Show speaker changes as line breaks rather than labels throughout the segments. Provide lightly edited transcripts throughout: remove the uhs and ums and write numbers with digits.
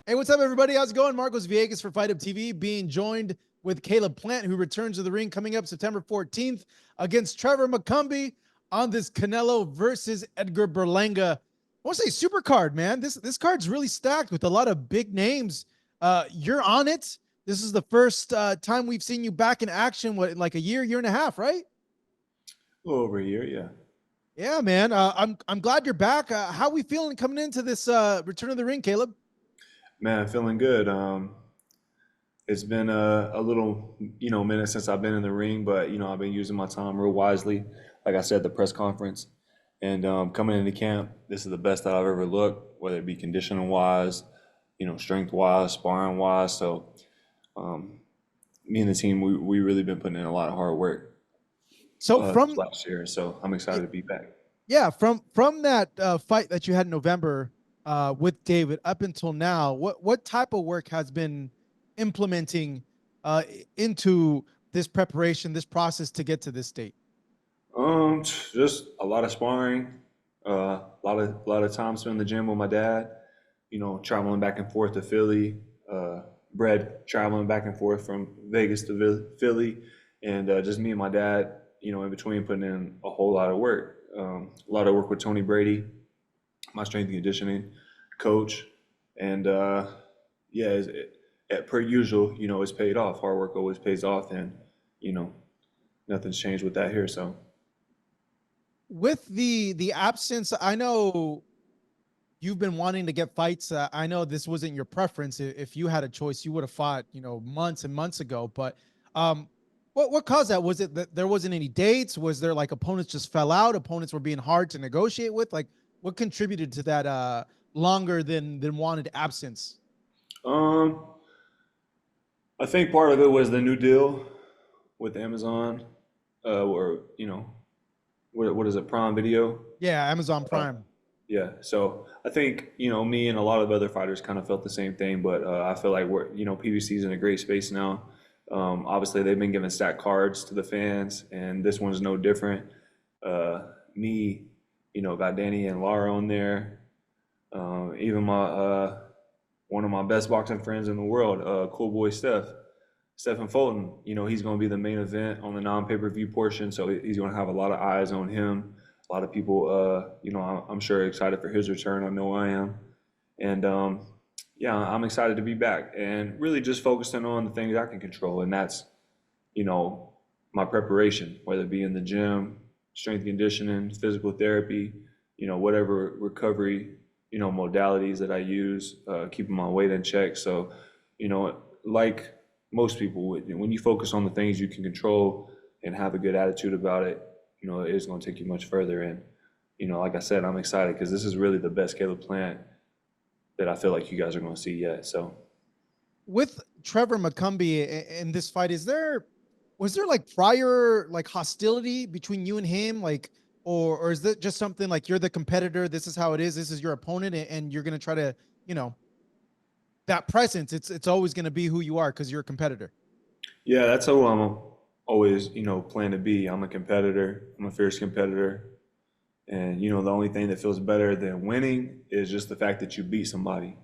Hey, what's up, everybody? How's it going? Marcos Villegas for Fight Up TV, being joined with Caleb Plant, who returns to the ring coming up September 14th against Trevor McCumby on this Canelo versus Edgar Berlanga. I want to say super card, man. This card's really stacked with a lot of big names. You're on it. This is the first time we've seen you back in action. What, like a year and a half, right?
A little over a year, yeah.
Yeah, man. I'm glad you're back. How we feeling coming into this return of the ring, Caleb?
Man, feeling good. It's been a little, minute since I've been in the ring, but I've been using my time real wisely. Like I said at the press conference, and coming into camp, this is the best that I've ever looked, whether it be conditioning wise, strength wise, sparring wise. So, um, me and the team, we really been putting in a lot of hard work
So
this
from
last year. So I'm excited to be back.
Yeah, from that fight that you had in November with David up until now, what type of work has been implementing uh, into this preparation, this process to get to this state?
Just a lot of sparring, a lot of time spent in the gym with my dad. Traveling back and forth to Philly. Brad traveling back and forth from Vegas to Philly, and just me and my dad. In between putting in a whole lot of work. A lot of work with Tony Brady, my strength and conditioning coach, and yeah, per usual, it's paid off. Hard work always pays off, and you know, nothing's changed with that here. So.
With the absence, I know you've been wanting to get fights. I know this wasn't your preference. If you had a choice, you would have fought, months and months ago. But um, what caused that? Was it that there wasn't any dates? Was there like opponents just fell out? Opponents were being hard to negotiate with? Like, what contributed to that longer than wanted absence?
Um, I think part of it was the new deal with Amazon, or what is it, Prime Video?
Yeah, Amazon
Uh,
Prime.
yeah, so I think me and a lot of other fighters kind of felt the same thing, but I feel like PBC's in a great space now. Obviously, they've been giving stacked cards to the fans, and this one's no different. Me, got Danny and Lara on there. Even my one of my best boxing friends in the world, cool boy Stephen Fulton. He's going to be the main event on the non-pay-per-view portion, so he's going to have a lot of eyes on him. A lot of people, I'm sure excited for his return. I know I am, and yeah, I'm excited to be back and really just focusing on the things I can control, and that's you know my preparation, whether it be in the gym, strength conditioning, physical therapy, whatever recovery, modalities that I use, keeping my weight in check. So, like most people would, when you focus on the things you can control and have a good attitude about it, it is going to take you much further. And, like I said, I'm excited because this is really the best Caleb Plant that I feel like you guys are going to see yet. So,
With Trevor McCumby in this fight, was there like prior like hostility between you and him, like, or is that just something like you're the competitor? This is how it is. This is your opponent, and you're gonna try to, you know, that presence. It's always gonna be who you are because you're a competitor.
yeah, that's who I'm always, plan to be. I'm a competitor. I'm a fierce competitor. And, the only thing that feels better than winning is just the fact that you beat somebody,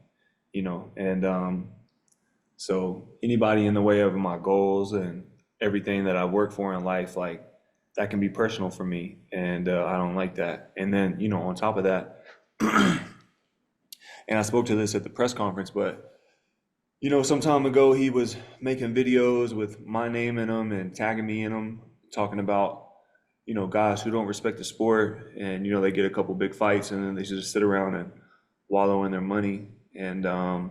and so anybody in the way of my goals and everything that I work for in life, like that can be personal for me, and I don't like that. And then, on top of that, and I spoke to this at the press conference, but some time ago he was making videos with my name in them and tagging me in them, talking about guys who don't respect the sport, and they get a couple big fights and then they just sit around and wallow in their money. And I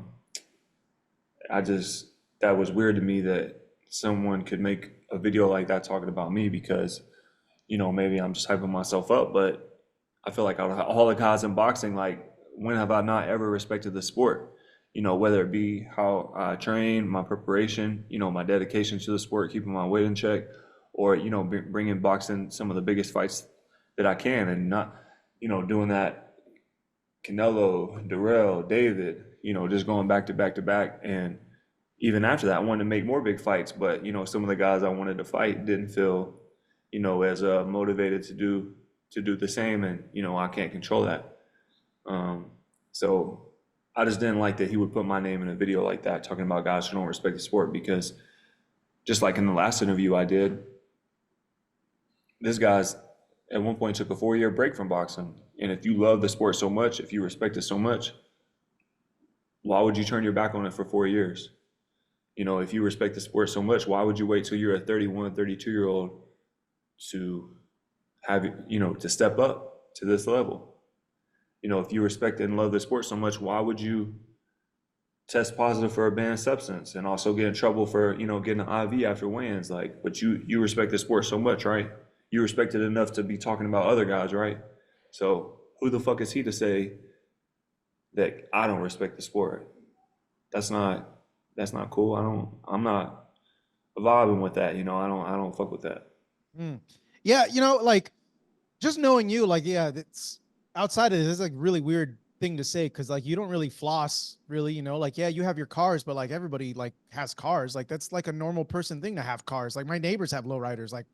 just that was weird to me that someone could make a video like that talking about me because maybe I'm just hyping myself up, but I feel like out of all the guys in boxing, like when have I not ever respected the sport? Whether it be how I train, my preparation, my dedication to the sport, keeping my weight in check, or bringing boxing some of the biggest fights that I can, and not doing that Canelo, Darrell, David, just going back to back to back. And even after that, I wanted to make more big fights, but some of the guys I wanted to fight didn't feel, as motivated to do the same, and I can't control that. Um, so I just didn't like that he would put my name in a video like that, talking about guys who don't respect the sport. Because just like in the last interview I did, this guy's at one point took a 4-year break from boxing. And if you love the sport so much, if you respect it so much, why would you turn your back on it for 4 years? You know, if you respect the sport so much, why would you wait till you're a 31, 32-year-old to have, you know, to step up to this level? You know, if you respect and love the sport so much, why would you test positive for a banned substance and also get in trouble for, you know, getting an IV after weigh-ins? Like, but you respect the sport so much, right? You respect it enough to be talking about other guys, right? So who the fuck is he to say that I don't respect the sport? That's not cool. I'm not vibing with that, you know. I don't fuck with that.
Mm. Yeah, you know, like just knowing you, like, yeah, it's outside of this is like really weird thing to say because like you don't really floss, really, you know, like yeah, you have your cars, but like everybody like has cars, like that's like a normal person thing to have cars. Like my neighbors have lowriders, like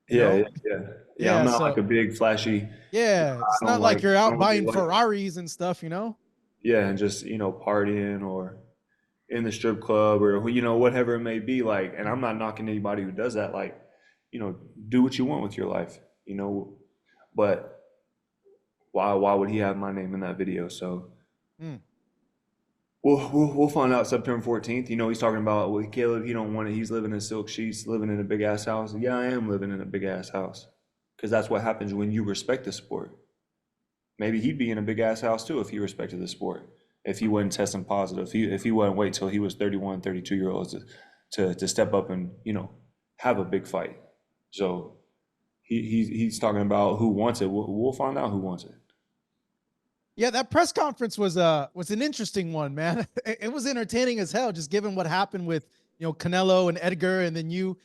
you
Yeah, yeah,
know,
yeah. Yeah, I'm
yeah.
not like
So
a big flashy,
yeah, it's not like you're
I
out
don't get
buying
like,
Ferraris and stuff, you know.
yeah, and just, you know, partying or in the strip club or, you know, whatever it may be. Like, and I'm not knocking anybody who does that. Like, you know, do what you want with your life, you know. But why would he have my name in that video? So
Mm.
we'll find out September 14th. You know, he's talking about, well, Caleb, he don't want it. He's living in silk sheets, living in a big ass house. Yeah, I am living in a big ass house because that's what happens when you respect the sport. Maybe he'd be in a big ass house too if he respected the sport. If he wasn't testing positive, if he wouldn't wait till he was 31, 32 year olds to step up and, you know, have a big fight. So he's talking about who wants it. We'll find out who wants it.
Yeah, that press conference was an interesting one, man. It was entertaining as hell, just given what happened with Canelo and Edgar, and then you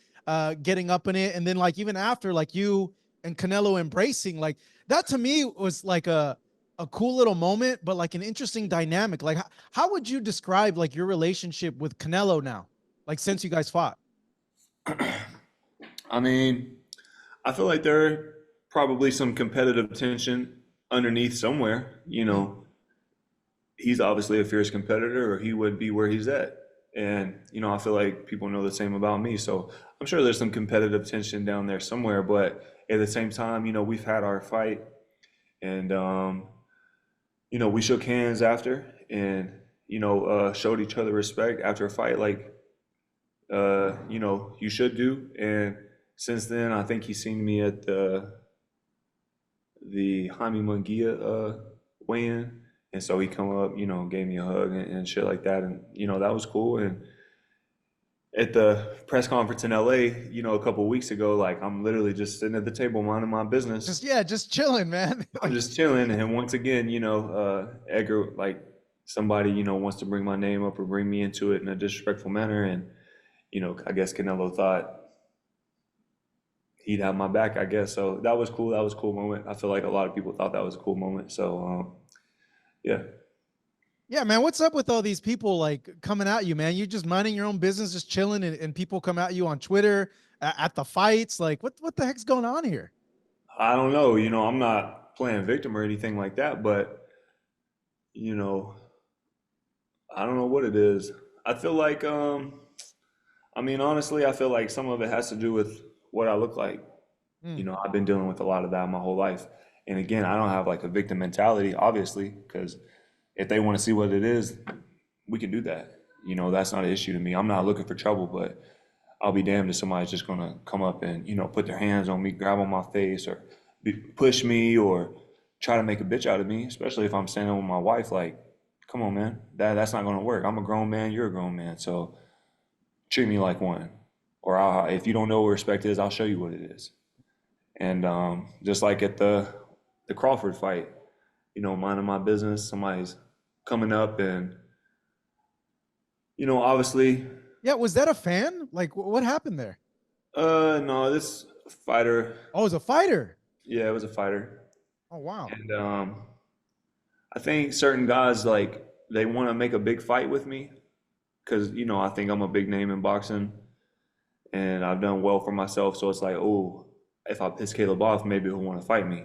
getting up in it, and then like even after like you and Canelo embracing, like that to me was like a cool little moment, but like an interesting dynamic. Like how would you describe like your relationship with Canelo now, like since you guys fought?
I mean, I feel like there probably some competitive tension underneath somewhere. You
Mm.
know, he's obviously a fierce competitor, or he would be where he's at. And, you know, I feel like people know the same about me. So I'm sure there's some competitive tension down there somewhere. But at the same time, you know, we've had our fight and, you know, we shook hands after and, you know, showed each other respect after a fight like, you know, you should do. And since then, I think he's seen me at the Jaime Munguia weigh-in, and so he come up, you know, gave me a hug and shit like that, and you know that was cool. And at the press conference in LA, you know, a couple of weeks ago, like I'm literally just sitting at the table minding my business.
Just yeah, just chilling, man.
I'm
Like
just chilling, and once again, you know, Edgar, like somebody, you know, wants to bring my name up or bring me into it in a disrespectful manner, and you know, I guess Canelo thought he'd have my back, I guess. So that was cool. That was a cool moment. I feel like a lot of people thought that was a cool moment. So yeah.
yeah, man, what's up with all these people like coming at you, man? You just minding your own business, just chilling, and people come at you on Twitter at the fights. Like, what the heck's going on here?
I don't know, you know, I'm not playing victim or anything like that, but you know, I don't know what it is. I feel like I mean honestly, I feel like some of it has to do with what I look like.
Hmm.
You know, I've been dealing with a lot of that my whole life. And again, I don't have like a victim mentality, obviously, because if they want to see what it is, we can do that. You know, that's not an issue to me. I'm not looking for trouble, but I'll be damned if somebody's just gonna come up and, you know, put their hands on me, grab on my face, or push me, or try to make a bitch out of me, especially if I'm standing with my wife. Like, come on, man, that's not gonna work. I'm a grown man, you're a grown man, so treat me like one. Or if you don't know what respect is, I'll show you what it is. And just like at the Crawford fight, you know, minding my business, somebody's coming up and, you know, obviously,
Yeah, was that a fan? Like, what happened there?
no, this fighter,
Oh, it was a fighter.
yeah, it was a fighter.
Oh, wow.
And I think certain guys, like, they want to make a big fight with me because, you know, I think I'm a big name in boxing and I've done well for myself. So it's like, oh, if I piss Caleb off, maybe he'll want to fight me.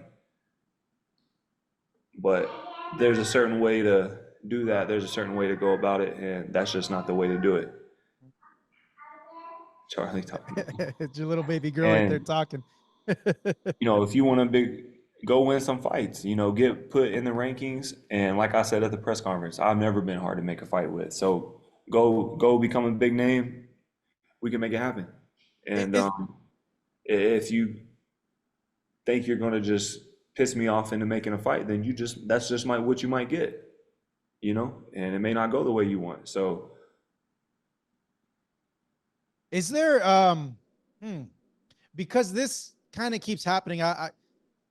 But there's a certain way to do that, there's a certain way to go about it, and that's just not the way to do it. Charlie talking.
It's your little baby girl right there
And
talking.
if you want to go win some fights, get put in the rankings. And like I said at the press conference, I've never been hard to make a fight with. So go become a big name. We can make it happen. And
Is,
if you think you're gonna just piss me off into making a fight, then that's just what you might get. And it may not go the way you want. So
is there because this kind of keeps happening. I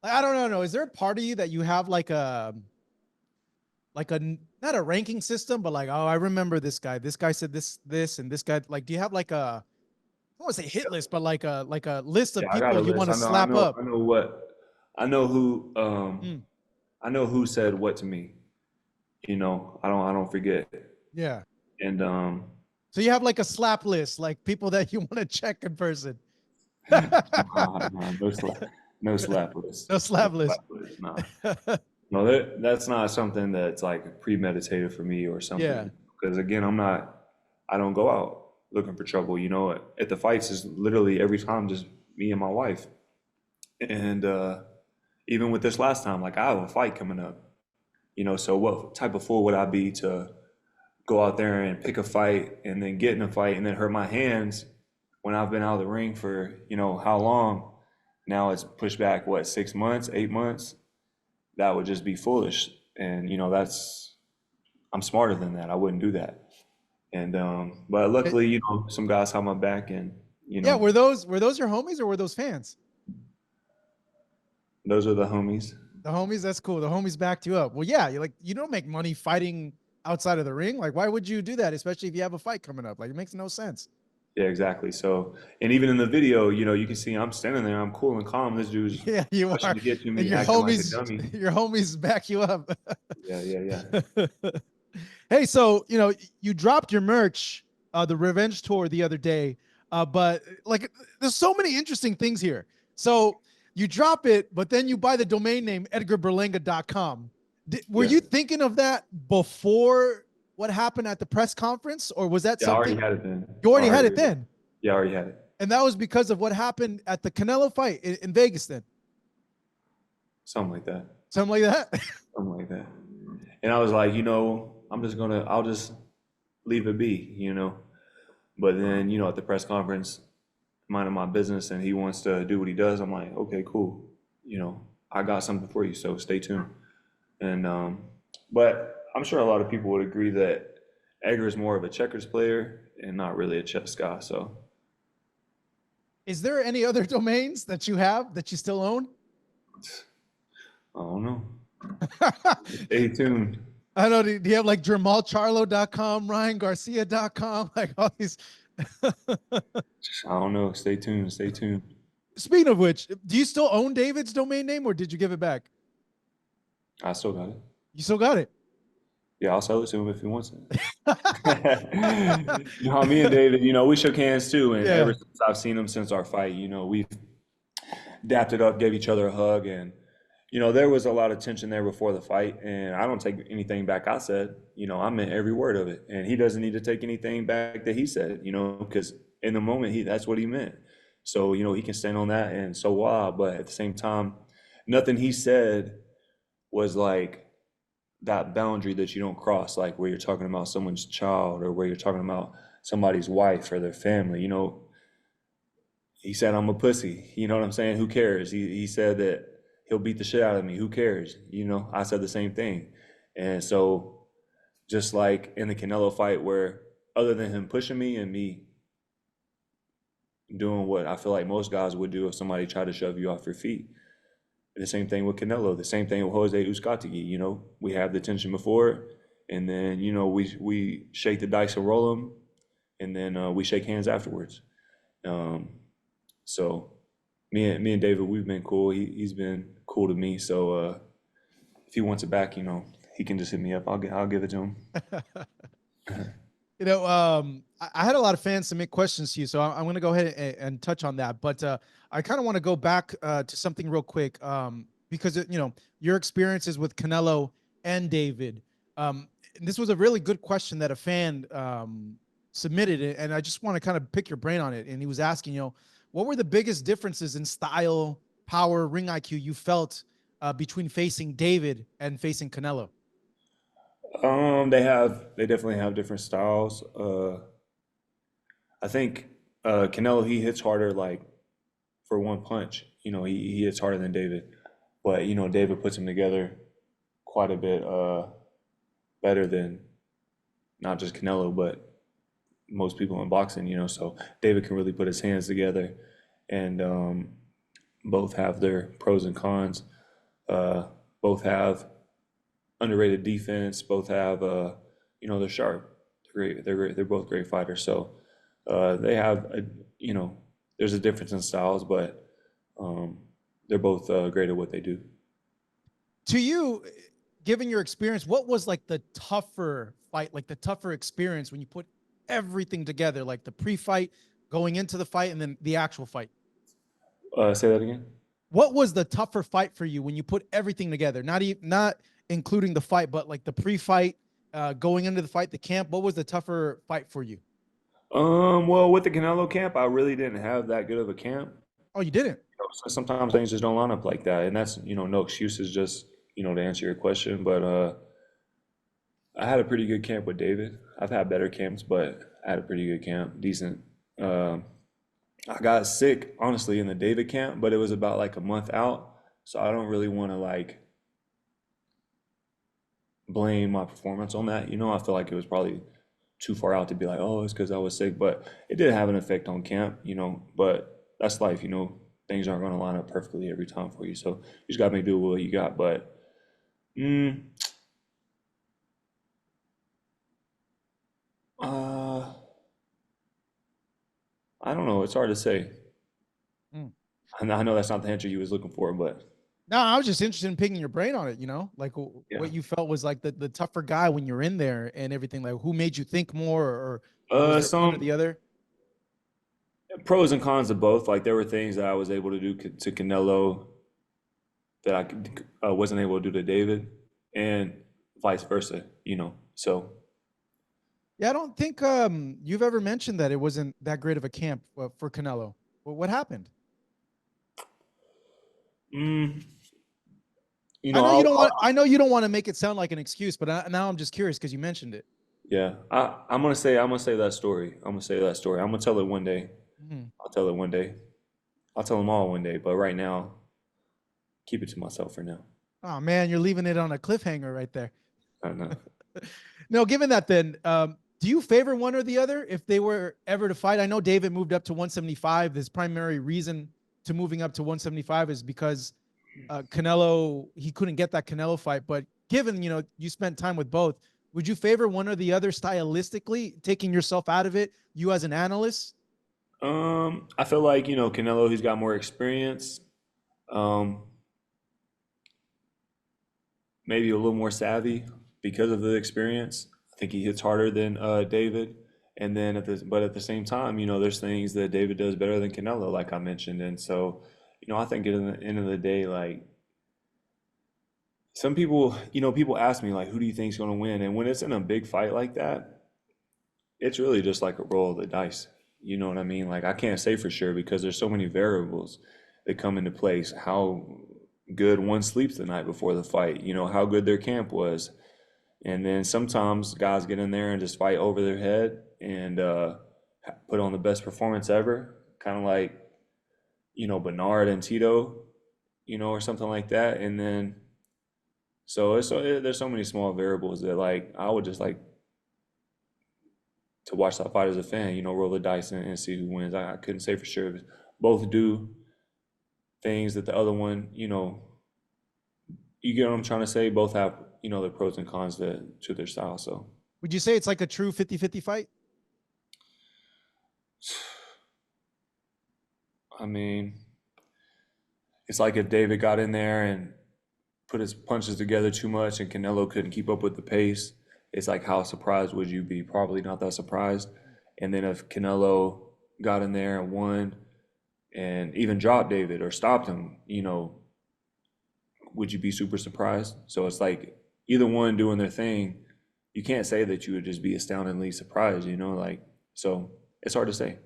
don't know. Is there a part of you that you have like a not a ranking system, but like, oh, I remember this guy. This guy said this, and this guy. Like, do you have like a, I don't want to say hit list, but like a list of
yeah, I got
people
a
you
list.
want to slap up?
I know who
Mm,
I know who said what to me. I don't forget.
yeah.
And
So you have like a slap list, like people that you want to check in person.
nah, no slap list.
No
No
slap list.
slap list. Nah. No, that's not something that's like premeditated for me or
Yeah.
something. Because again, I don't go out looking for trouble. At the fights is literally every time just me and my wife. And even with this last time, like I have a fight coming up. So what type of fool would I be to go out there and pick a fight and then get in a fight and then hurt my hands when I've been out of the ring for, how long? Now it's pushed back, what, 6 months, 8 months? That would just be foolish. And, I'm smarter than that. I wouldn't do that. And, but
Eh,
luckily, some guys have my back and,
yeah. Were those your homies or were those fans?
those are the homies.
The homies, that's cool. The homies backed you up. Well, yeah, you don't make money fighting outside of the ring. Like, why would you do that, especially if you have a fight coming up? Like, it makes no sense.
Yeah, exactly. So, and even in the video, you can see I'm standing there, I'm cool and calm. This dude's
Yeah, you
rushing
are.
to get to
And
me,
your
acting like a
homies,
dummy.
your homies back you up.
Yeah, yeah, yeah.
Hey, so you dropped your merch, the Revenge Tour the other day, but like, there's so many interesting things here. So you drop it, but then you buy the domain name edgarberlanga.com. Were
Yeah.
you thinking of that before what happened at the press conference, or was that
Yeah, I already
something
had it then.
you
I
already had it
already,
then?
yeah, I already had it.
And that was because of what happened at the Canelo fight in Vegas then?
Something like that.
Something like that?
Something like that. And I was like, I'll just leave it be. But then, at the press conference, minding my business and he wants to do what he does, I'm like, okay, cool. I got something for you, so stay tuned. And but I'm sure a lot of people would agree that Edgar is more of a checkers player and not really a chess guy. So
Is there any other domains that you have that you still own?
I don't know. Stay tuned.
I don't know. Do you have like JamalCharlo.com, RyanGarcia.com, like all these?
I don't know. Stay tuned. Stay tuned.
Speaking of which, do you still own David's domain name or did you give it back?
I still got it.
You still got it.
Yeah, I'll sell it to him if he wants it. Me and David, we shook hands too, and
Yeah.
ever since I've seen him since our fight, we've dapped it up, gave each other a hug, and there was a lot of tension there before the fight, and I don't take anything back I said. I meant every word of it, and he doesn't need to take anything back that he said. Because in the moment, that's what he meant. So he can stand on that, and so will I. But at the same time, nothing he said was like that boundary that you don't cross, like where you're talking about someone's child or where you're talking about somebody's wife or their family. He said I'm a pussy. You know what I'm saying? Who cares? He said that he'll beat the shit out of me. Who cares? I said the same thing. And so just like in the Canelo fight where other than him pushing me and me doing what I feel like most guys would do if somebody tried to shove you off your feet, the same thing with Canelo, the same thing with Jose Uzcategui. We have the tension before, and then we shake the dice and roll them, and then we shake hands afterwards. So me and David, we've been cool. He's been cool to me. So if he wants it back, he can just hit me up. I'll give it to him.
I had a lot of fans submit questions to you, so I'm going to go ahead and touch on that. But I kind of want to go back to something real quick because your experiences with Canelo and David. this was a really good question that a fan submitted, and I just want to kind of pick your brain on it. And he was asking, what were the biggest differences in style, power, ring IQ you felt between facing David and facing Canelo?
They definitely have different styles. I think Canelo, he hits harder like for one punch. He hits harder than David, but David puts him together quite a bit better than not just Canelo, but most people in boxing. So David can really put his hands together, and both have their pros and cons. Uh, Both have underrated defense. Both have, they're sharp. They're great. They're great. They're both great fighters. So they have, there's a difference in styles, but um, they're both great at what they do.
To you, given your experience, what was like the tougher fight, like the tougher experience when you put everything together, like the pre-fight, going into the fight, and then the actual fight?
Say that again.
What was the tougher fight for you when you put everything together? Not including the fight, but like the pre-fight, going into the fight, the camp. What was the tougher fight for you?
Well, with the Canelo camp, I really didn't have that good of a camp.
Oh, you didn't.
So sometimes things just don't line up like that, and that's no excuses. Just to answer your question, but I had a pretty good camp with David. I've had better camps, but I had a pretty good camp, decent. Um I got sick honestly in the David camp, but it was about like a month out, so I don't really want to like blame my performance on that. I feel like it was probably too far out to be like, oh, it's because I was sick, but it did have an effect on camp. But that's life. Things aren't going to line up perfectly every time for you, so you just got to make do with what you got. But mm, uh, I don't know. It's hard to say.
Mm.
I know that's not the answer you was looking for, but
No, I was just interested in picking your brain on it. Like
yeah.
what you felt was like the tougher guy when you're in there and everything. Like who made you think more, or was there one or
Some
the other?
pros and cons of both. Like there were things that I was able to do to Canelo that wasn't able to do to David, and vice versa. So
Yeah, I don't think you've ever mentioned that it wasn't that great of a camp for Canelo. What happened?
mm,
I know you don't want.
I'll
I know you don't want to make it sound like an excuse, but now I'm just curious because you mentioned it.
yeah, I'm gonna say that story. I'm gonna say that story. I'm gonna tell it one day.
Mhm.
I'll tell it one day. I'll tell them all one day. But right now, keep it to myself for now.
Oh man, you're leaving it on a cliffhanger right there.
I don't know.
No, given that, then, do you favor one or the other if they were ever to fight? I know David moved up to 175. His primary reason to moving up to 175 is because Canelo, he couldn't get that Canelo fight. But given, you spent time with both, would you favor one or the other stylistically, taking yourself out of it, you as an analyst?
I feel like Canelo. He's got more experience. Um, Maybe a little more savvy because of the experience. I think he hits harder than David. And then but at the same time, there's things that David does better than Canelo, like I mentioned. And so, I think at the end of the day, like some people, people ask me like, who do you think's going to win? And when it's in a big fight like that, it's really just like a roll of the dice. You know what I mean? Like I can't say for sure because there's so many variables that come into place. How good one sleeps the night before the fight, how good their camp was. And then sometimes guys get in there and just fight over their head and put on the best performance ever, kind of like, Bernard and Tito, or something like that. And then, there's so many small variables that like I would just like to watch that fight as a fan, roll the dice and see who wins. I couldn't say for sure. Both do things that the other one, you get what I'm trying to say? Both have, the pros and cons to their style. So,
Would you say it's like a true 50-50 fight?
I mean, it's like if David got in there and put his punches together too much and Canelo couldn't keep up with the pace, it's like how surprised would you be? Probably not that surprised. And then if Canelo got in there and won and even dropped David or stopped him, would you be super surprised? So it's like either one doing their thing, you can't say that you would just be astoundingly surprised, like, so it's hard to say.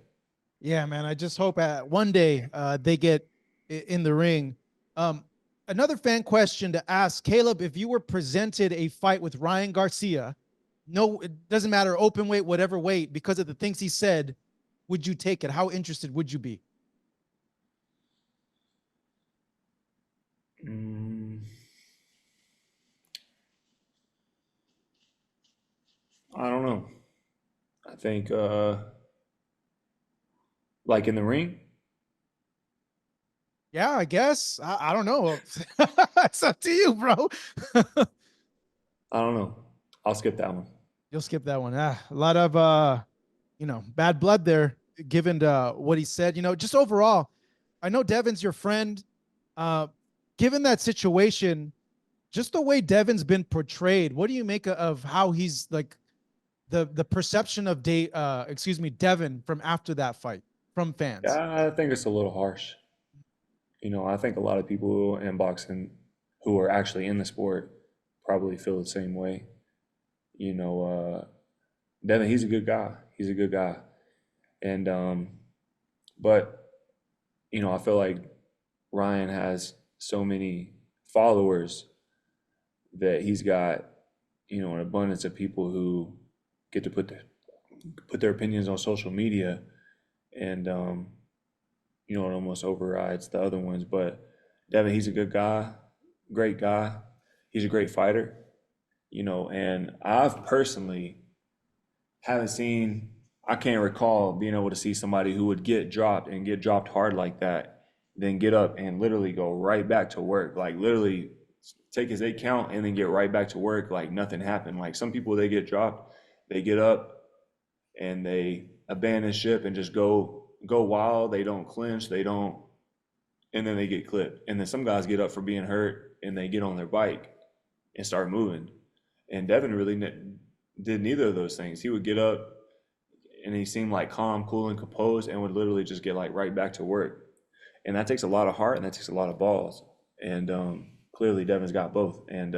Yeah, man. I just hope one day they get in the ring. Um, Another fan question to ask Caleb: if you were presented a fight with Ryan Garcia, no, it doesn't matter, open weight, whatever weight, because of the things he said, would you take it? How interested would you be?
Mm, I don't know. I think, like in the ring,
Yeah, I guess. I don't know. It's up to you, bro.
I don't know. I'll skip that one.
You'll skip that one. A lot of bad blood there, given what he said. Just overall, I know Devin's your friend. Uh, Given that situation, just the way Devin's been portrayed, what do you make of how he's like the perception of Devin from after that fight from fans?
Yeah, I think it's a little harsh. I think a lot of people in boxing who are actually in the sport probably feel the same way. You know, Devin, he's a good guy. He's a good guy. And but I feel like Ryan has so many followers that he's got, an abundance of people who get to put their opinions on social media, and it almost overrides the other ones. But Devin, he's a good guy, great guy. He's a great fighter, and I've personally haven't seen, I can't recall being able to see somebody who would get dropped and get dropped hard like that, then get up and literally go right back to work. Like literally take his 8 count and then get right back to work like nothing happened. Like some people, they get dropped, they get up and they abandon ship and just go wild. They don't clinch, they don't, and then they get clipped. And then some guys get up for being hurt and they get on their bike and start moving. And Devin really did neither of those things. He would get up and he seemed like calm, cool, and composed, and would literally just get like right back to work. And that takes a lot of heart and that takes a lot of balls. And clearly, Devin's got both. And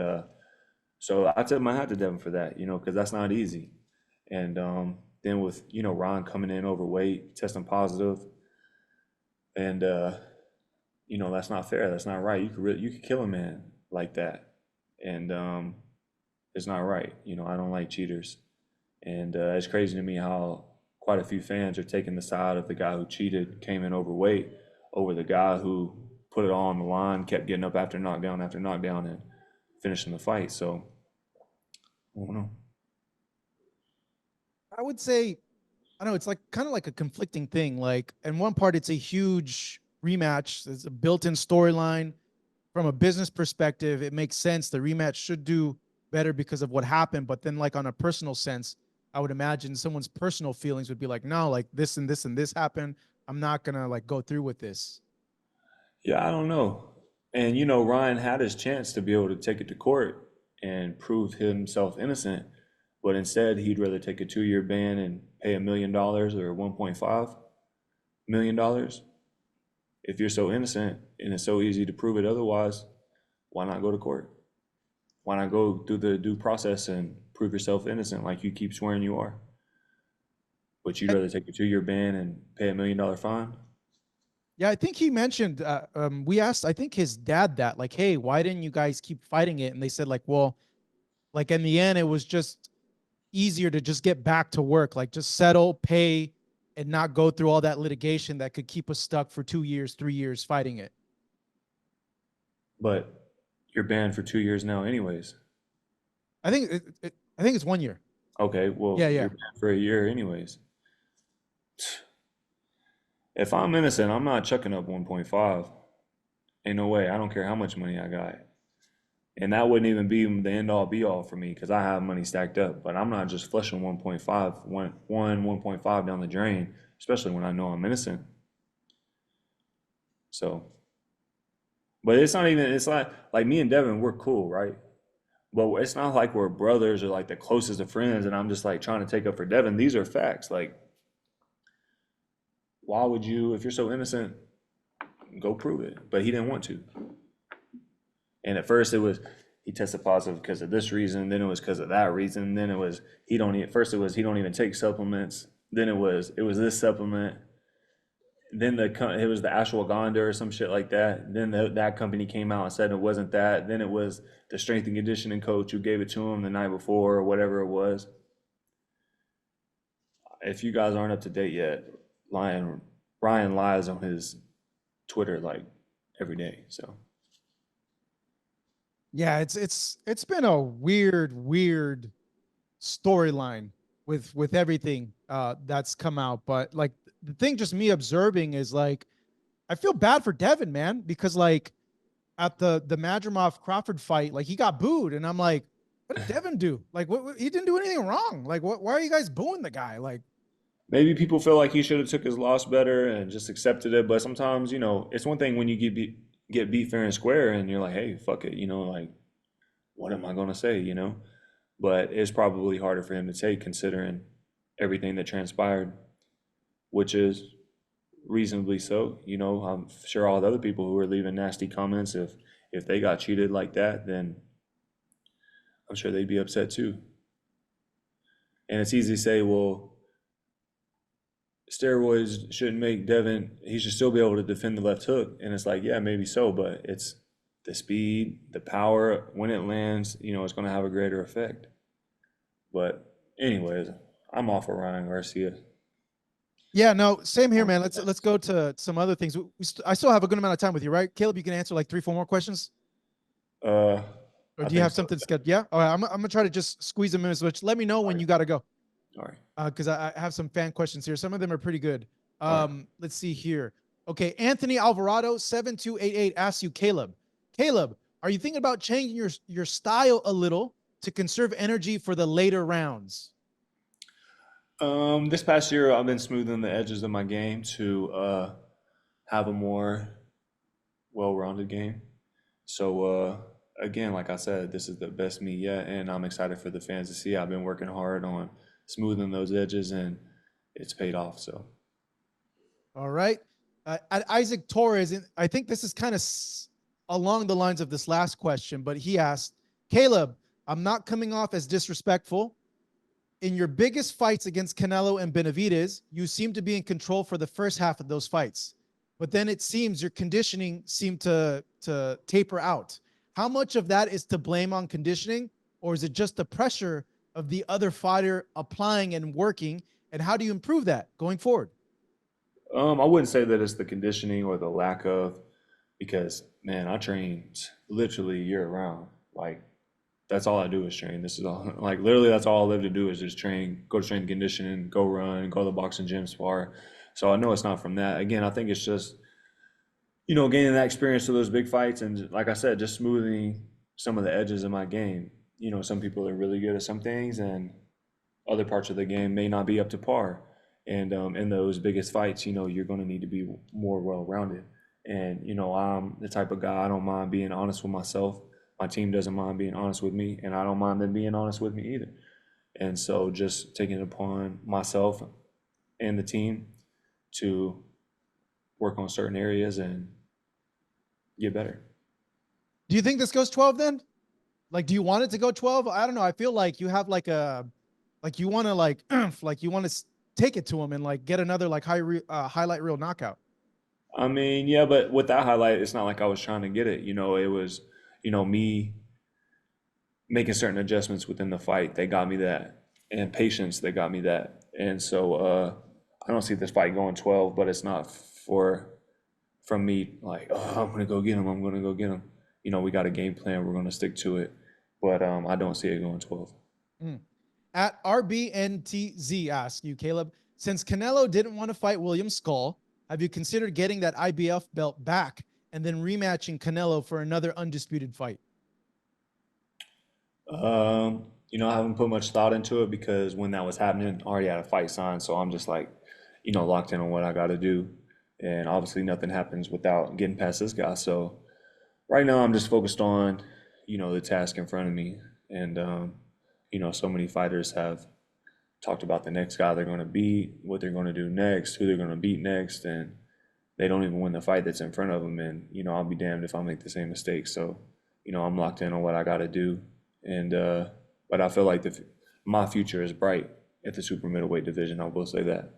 so I tip my hat to Devin for that, because that's not easy. And then with Ron coming in overweight, testing positive, and that's not fair. That's not right. You could kill a man like that, and it's not right. I don't like cheaters. And it's crazy to me how quite a few fans are taking the side of the guy who cheated, came in overweight, over the guy who put it all on the line, kept getting up after knockdown, and finishing the fight. So, I don't know.
I would say, I don't know, it's like kind of like a conflicting thing. Like, in one part, it's a huge rematch. It's a built-in storyline. From a business perspective, it makes sense. The rematch should do better because of what happened. But then, like on a personal sense, I would imagine someone's personal feelings would be like, no, like this and this and this happened. I'm not gonna like go through with this.
Yeah, I don't know. And Ryan had his chance to be able to take it to court and prove himself innocent, but instead he'd rather take a 2-year ban and pay $1 million or $1.5 million. If you're so innocent and it's so easy to prove it otherwise, why not go to court? Why not go through the due process and prove yourself innocent like you keep swearing you are? But you'd rather take a 2-year ban and pay $1 million fine?
Yeah, I think he mentioned. We asked, I think his dad that, like, hey, why didn't you guys keep fighting it? And they said, like, well, like in the end, it was just easier to just get back to work, like just settle, pay, and not go through all that litigation that could keep us stuck for 2 years, 3 years fighting it.
But you're banned for 2 years now, anyways.
I think it's 1 year.
Okay,
Yeah,
well,
yeah.
you're banned for a year, anyways. If I'm innocent, I'm not chucking up 1.5. Ain't no way. I don't care how much money I got. And that wouldn't even be the end all be all for me because I have money stacked up. But I'm not just flushing 1.5 down the drain, especially when I know I'm innocent. So, but it's not even, it's like me and Devin, we're cool, right? But it's not like we're brothers or like the closest of friends and I'm just like trying to take up for Devin. These are facts. Like, why would you, if you're so innocent, go prove it? But he didn't want to. And at first it was, he tested positive because of this reason, then it was because of that reason, then it was he don't eat first it was he don't even take supplements, then it was this supplement, then it was the ashwagandha or some shit like that. Then that company came out and said it wasn't that. Then it was the strength and conditioning coach who gave it to him the night before or whatever it was. If you guys aren't up to date yet, Ryan lies on his Twitter like every day. So
Yeah, it's been a weird storyline with everything that's come out. But like the thing, just me observing is like I feel bad for Devin, man, because like at the Madrimov Crawford fight, like he got booed, and I'm like, what did Devin do? Like, he didn't do anything wrong. Like, what? Why are you guys booing the guy? Like,
maybe people feel like he should have took his loss better and just accepted it. But sometimes, it's one thing when you get beat fair and square, and you're like, hey, fuck it, like what am I gonna say, But it's probably harder for him to take considering everything that transpired, which is reasonably so. I'm sure all the other people who are leaving nasty comments, if they got cheated like that, then I'm sure they'd be upset too. And it's easy to say, well, steroids shouldn't make Devin, he should still be able to defend the left hook. And it's like, yeah, maybe so, but it's the speed, the power, when it lands, it's going to have a greater effect. But anyways, I'm off of Ryan Garcia.
yeah, no, same here, man. Let's go to some other things. I still have a good amount of time with you, right, Caleb? You can answer like 3, 4 more questions,
Uh,
or
I
do you
think
have
so.
something scheduled? Yeah. All right, I'm gonna try to just squeeze them in as much. Let me know
All
when
right.
you got to go,
All right.
because I have some fan questions here. Some of them are pretty good.
All right.
Let's see here. Okay, Anthony Alvarado 7288 asks you, Caleb. Caleb, are you thinking about changing your style a little to conserve energy for the later rounds?
This past year, I've been smoothing the edges of my game to have a more well-rounded game. So again, like I said, this is the best me yet, and I'm excited for the fans to see. I've been working hard on smoothing those edges, and it's paid off. So
All right. At Isaac Torres, and I think this is kind of along the lines of this last question, but he asked, Caleb, I'm not coming off as disrespectful. In your biggest fights against Canelo and Benavidez, you seem to be in control for the first half of those fights. But then it seems your conditioning seemed to taper out. How much of that is to blame on conditioning, or is it just the pressure of the other fighter applying and working? And how do you improve that going forward?
I wouldn't say that it's the conditioning or the lack of, because man, I train literally year round. Like that's all I do is train. This is all like literally that's all I live to do is just train, go to strength and conditioning, go run, go to the boxing gym, spar. So I know it's not from that. Again, I think it's just gaining that experience to those big fights, and like I said, just smoothing some of the edges of my game. Some people are really good at some things, and other parts of the game may not be up to par. And in those biggest fights, you're going to need to be more well-rounded. And I'm the type of guy I don't mind being honest with myself. My team doesn't mind being honest with me, and I don't mind them being honest with me either. And so, just taking it upon myself and the team to work on certain areas and get better.
Do you think this goes 12 then? Like, do you want it to go 12? I don't know. I feel like you have like you want to like you want to take it to him and like get another like highlight reel knockout.
I mean, yeah, but with that highlight, it's not like I was trying to get it. It was, me making certain adjustments within the fight. They got me that, and patience. They got me that, and so I don't see this fight going 12, but it's not from me like, oh, I'm gonna go get him. I'm gonna go get him. We got a game plan. We're gonna stick to it, but I don't see it going 12.
Mm. At RBNTZ asks you, Caleb, since Canelo didn't want to fight William Skull, have you considered getting that IBF belt back and then rematching Canelo for another undisputed fight?
I haven't put much thought into it because when that was happening, I already had a fight signed, so I'm just like, locked in on what I got to do. And obviously, nothing happens without getting past this guy. So right now, I'm just focused on, the task in front of me. And so many fighters have talked about the next guy they're going to beat, what they're going to do next, who they're going to beat next, and they don't even win the fight that's in front of them. And I'll be damned if I make the same mistake. So I'm locked in on what I got to do, and but I feel like my future is bright at the super middleweight division. I will say that.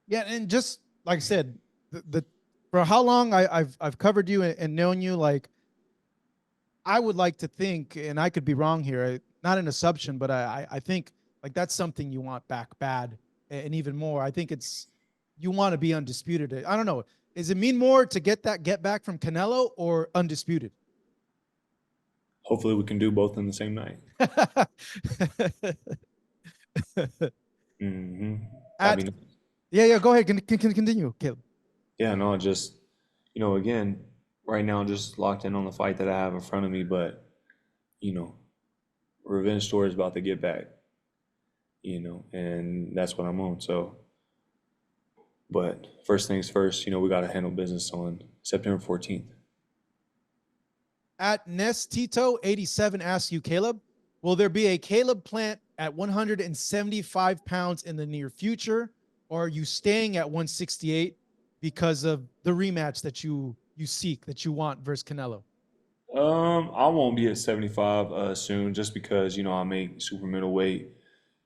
Yeah, and just like I said, the for how long I've covered you and known you, like I would like to think, and I could be wrong here, not an assumption, but I think like that's something you want back bad, and even more. I think it's you want to be undisputed. I don't know. Does it mean more to get back from Canelo or undisputed?
Hopefully, we can do both in the same night. hmm That'd
At
be nice.
yeah. Go ahead. Can continue, Caleb.
Yeah, no, just again, right now, just locked in on the fight that I have in front of me, but you know, revenge story is about to get back, and that's what I'm on. So, but first things first, we got to handle business on September 14th.
At Nestito 87 asks you, Caleb, will there be a Caleb Plant at 175 pounds in the near future, or are you staying at 168 because of the rematch that you seek, that you want versus Canelo?
I won't be at 75 soon, just because I make super middleweight,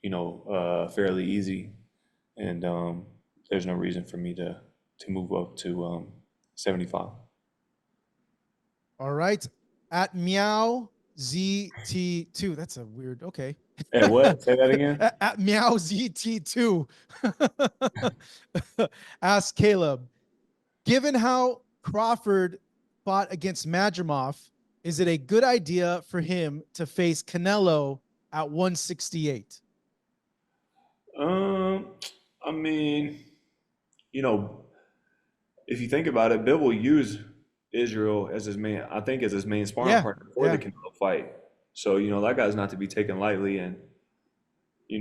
fairly easy, and there's no reason for me to move up to 75.
All right. At Meow ZT2. That's a weird. Okay.
At what? Say that again.
At Meow ZT2. Ask Caleb, given how Crawford fought against Madrimov, is it a good idea for him to face Canelo at 168?
Um, I mean, you know, if you think about it, Bill will use Israel as his main, I think, as his main sparring
Yeah,
partner for the
yeah.
Canelo fight. So, that guy's not to be taken lightly. And,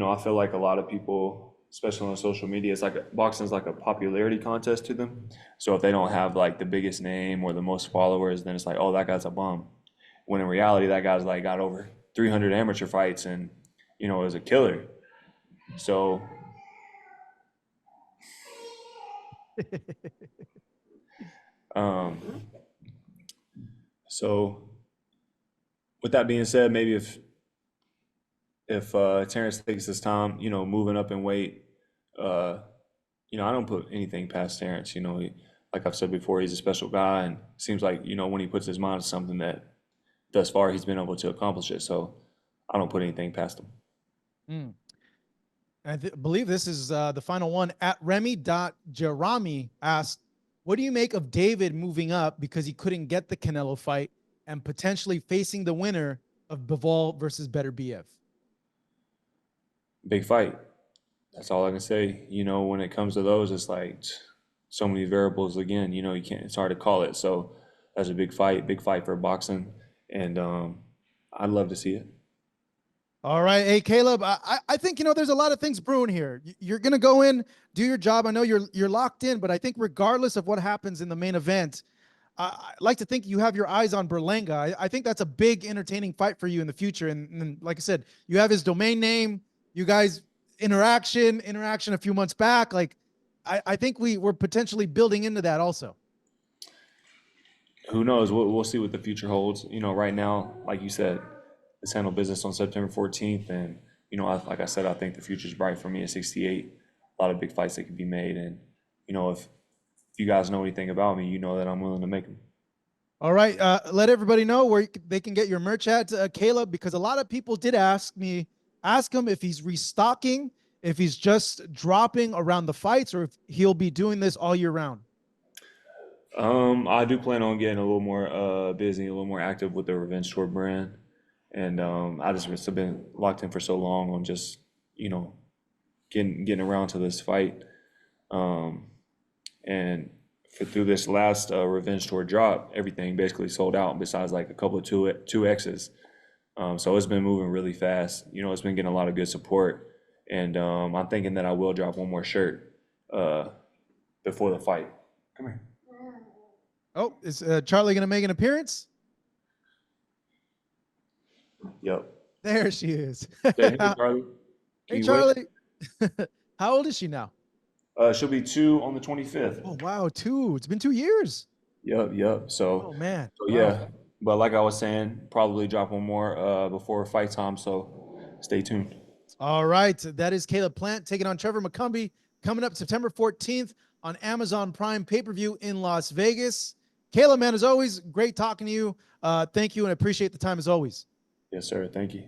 I feel like a lot of people, especially on social media, it's like boxing's like a popularity contest to them. So if they don't have like the biggest name or the most followers, then it's like, oh, that guy's a bum. When in reality, that guy's like got over 300 amateur fights and, is a killer. So, um, so with that being said, maybe if Terrence takes his time, moving up in weight, uh, I don't put anything past Terrence. Like I've said before, he's a special guy, and seems like when he puts his mind to something, that thus far he's been able to accomplish it. So I don't put anything past him.
Mm. Believe this is the final one. At Remy.Jerami asked, what do you make of David moving up because he couldn't get the Canelo fight and potentially facing the winner of Bivol versus Better BF?
Big fight. That's all I can say. When it comes to those, it's like so many variables. Again, you can't. It's hard to call it. So that's a big fight for boxing, and I'd love to see it.
All right. Hey, Caleb, I think, there's a lot of things brewing here. You're going to go in, do your job. I know you're locked in, but I think regardless of what happens in the main event, I like to think you have your eyes on Berlanga. I think that's a big entertaining fight for you in the future. And like I said, you have his domain name, you guys interaction a few months back. Like, I think we're potentially building into that also.
Who knows? We'll see what the future holds. Right now, like you said, let's handle business on September 14th. And, like I said, I think the future's bright for me at 68. A lot of big fights that could be made. And, if you guys know anything about me, you know that I'm willing to make them.
All right. Let everybody know where they can get your merch at, Caleb, because a lot of people did ask him if he's restocking, if he's just dropping around the fights, or if he'll be doing this all year round.
I do plan on getting a little more busy, a little more active with the Revenge Tour brand. And I just have been locked in for so long on just, you know, getting around to this fight. Um, and through this last Revenge Tour drop, everything basically sold out besides like a couple of two X's. So it's been moving really fast. It's been getting a lot of good support. And I'm thinking that I will drop one more shirt uh, before the fight. Come here.
Oh, is Charlie going to make an appearance?
Yep.
There she is.
Say hey, Charlie. Can
Hey,
you wait?
Charlie. How old is she now?
She'll be 2 on the 25th.
Oh, wow. 2. It's been 2 years.
Yep.
Oh, man.
So
Wow.
yeah, But like I was saying, probably drop one more before fight time. So stay tuned.
All right. That is Caleb Plant taking on Trevor McCumby coming up September 14th on Amazon Prime pay-per-view in Las Vegas. Caleb, man, as always, great talking to you. Thank you and I appreciate the time as always.
Yes, sir. Thank you.